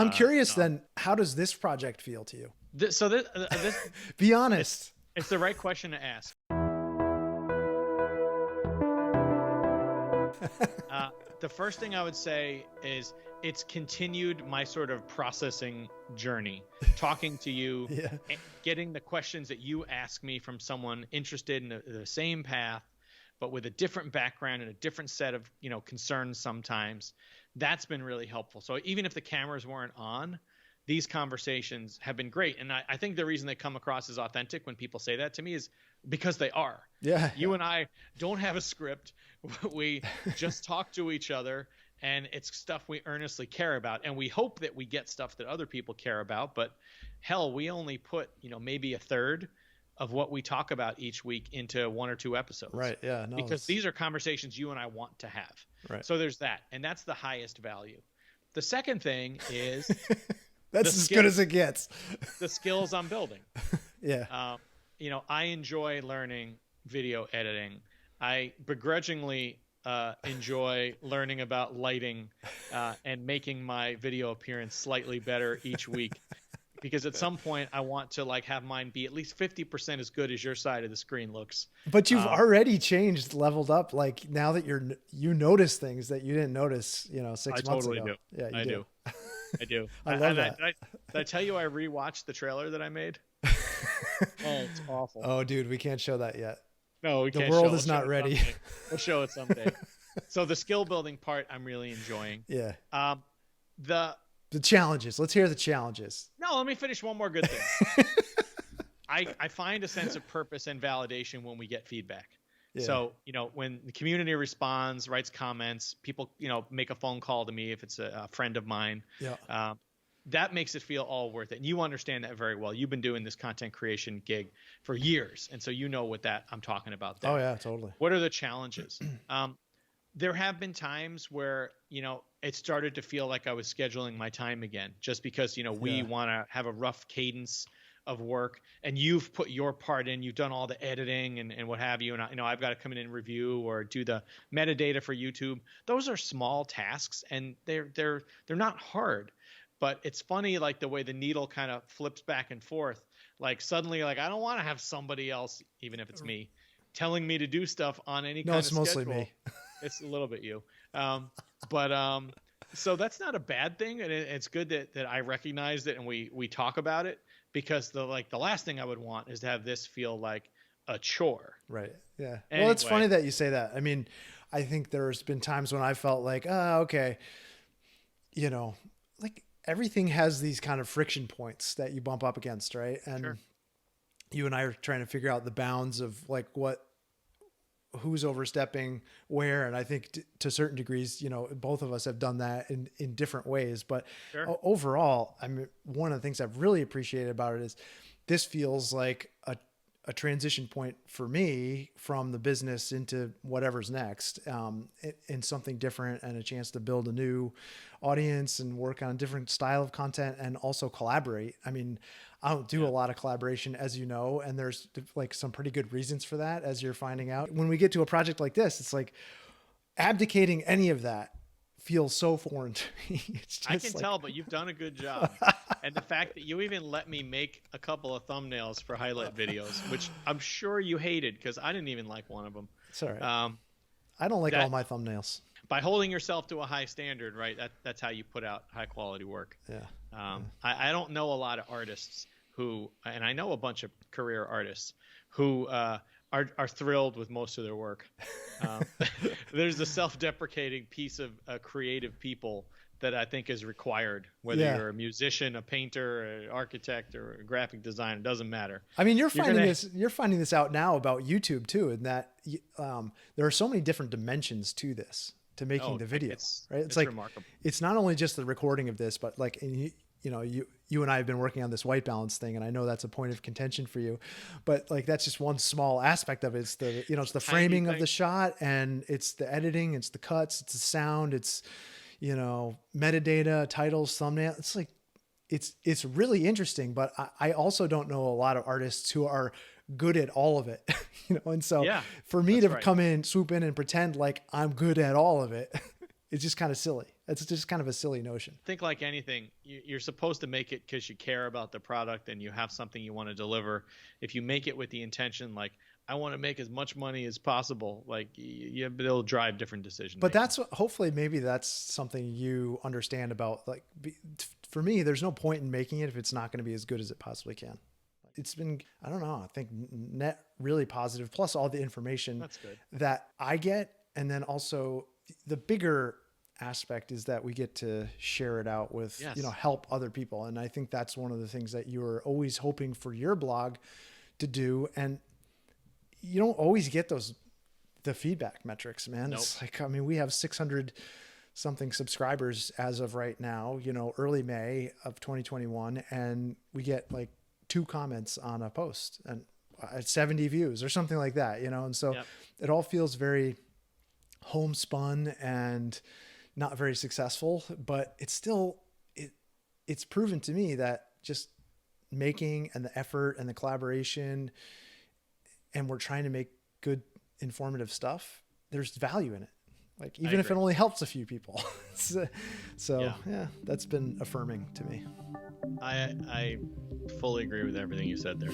I'm curious No. then, how does this project feel to you? This Be it's honest. it's the right question to ask. Uh, the first thing I would say is it's continued my sort of processing journey, talking to you, Yeah. getting the questions that you ask me from someone interested in the same path, but with a different background and a different set of, concerns sometimes. That's been really helpful. So even if the cameras weren't on, these conversations have been great. And I think the reason they come across as authentic when people say that to me is because they are. Yeah. You and I don't have a script. We just talk to each other, and it's stuff we earnestly care about. And we hope that we get stuff that other people care about. But hell, we only put, maybe a third of what we talk about each week into 1 or 2 episodes. Right. Yeah. No, Because these are conversations you and I want to have. right. So there's that. And that's the highest value. The second thing is That's as good as it gets. the skills I'm building. Yeah. I enjoy learning video editing. I begrudgingly enjoy learning about lighting and making my video appearance slightly better each week. Because at some point I want to have mine be at least 50% as good as your side of the screen looks. But you've already changed, leveled up. Like now that you notice things that you didn't notice, 6 months totally ago. do. Yeah, you I do. I do. I love that. Did I tell you I rewatched the trailer that I made? Oh, it's awful. Oh, dude, we can't show that yet. No, we The can't. world is not We'll ready. We'll show it someday. So the skill building part, I'm really enjoying. Yeah. The challenges. Let's hear the challenges. No, let me finish one more good thing. I find a sense of purpose and validation when we get feedback. Yeah. So, when the community responds, writes comments, people, make a phone call to me if it's a friend of mine. Yeah. That makes it feel all worth it. And you understand that very well. You've been doing this content creation gig for years. And so you know what I'm talking about there. Oh yeah, totally. What are the challenges? There have been times where, it started to feel like I was scheduling my time again, just because, we want to have a rough cadence of work, and you've put your part in, you've done all the editing and what have you. And I've got to come in and review or do the metadata for YouTube. Those are small tasks, and they're not hard, but it's funny, the way the needle kind of flips back and forth. Suddenly, I don't want to have somebody else, even if it's me, telling me to do stuff on any kind of schedule. No, it's mostly me. It's a little bit you. So that's not a bad thing. And it's good that I recognize it and we talk about it, because the last thing I would want is to have this feel like a chore. Right. Yeah. Anyway. Well, it's funny that you say that. I mean, I think there's been times when I felt like, okay, everything has these kind of friction points that you bump up against. Right. And sure. You and I are trying to figure out the bounds of who's overstepping where. And I think to certain degrees, both of us have done that in different ways, but sure. Overall, I mean, one of the things I've really appreciated about it is this feels like a transition point for me from the business into whatever's next, in something different, and a chance to build a new audience and work on a different style of content and also collaborate. I mean, I don't do a lot of collaboration, as you know, and there's some pretty good reasons for that, as you're finding out. When we get to a project like this, it's like abdicating any of that feels so foreign to me. It's just I can tell, but you've done a good job. And the fact that you even let me make a couple of thumbnails for highlight videos, which I'm sure you hated because I didn't even like one of them. It's all right. I don't like all my thumbnails. By holding yourself to a high standard, right? That's how you put out high quality work. Yeah. I don't know a lot of artists who, and I know a bunch of career artists who are thrilled with most of their work. There's a self-deprecating piece of creative people that I think is required, whether you're a musician, a painter, an architect, or a graphic designer. It doesn't matter. I mean, you're finding this out now about YouTube too, and that there are so many different dimensions to this, to making the video, right? It's remarkable. It's not only just the recording of this, but you and I have been working on this white balance thing, and I know that's a point of contention for you, but that's just one small aspect of it. It's it's the framing of the shot, and it's the editing, it's the cuts, it's the sound, it's, metadata, titles, thumbnail. It's really interesting, but I also don't know a lot of artists who are good at all of it, and so for me to come in, swoop in and pretend like I'm good at all of it, It's just kind of silly. It's just kind of a silly notion. Think like anything, you're supposed to make it because you care about the product and you have something you want to deliver. If you make it with the intention, like, I want to make as much money as possible, like, it'll drive different decisions. But hopefully maybe that's something you understand about. Like, for me, there's no point in making it if it's not going to be as good as it possibly can. It's been, I don't know, I think net really positive, plus all the information that I get. And then also the bigger aspect is that we get to share it out with, help other people. And I think that's one of the things that you're always hoping for your blog to do. And you don't always get the feedback metrics, man. Nope. It's like, I mean, we have 600 something subscribers as of right now, early May of 2021. And we get like 2 comments on a post and 70 views or something like that, and so it all feels very homespun and not very successful, but it's still, it's proven to me that just making and the effort and the collaboration, and we're trying to make good, informative stuff, there's value in it. Like, even if it only helps a few people. So that's been affirming to me. I fully agree with everything you said there.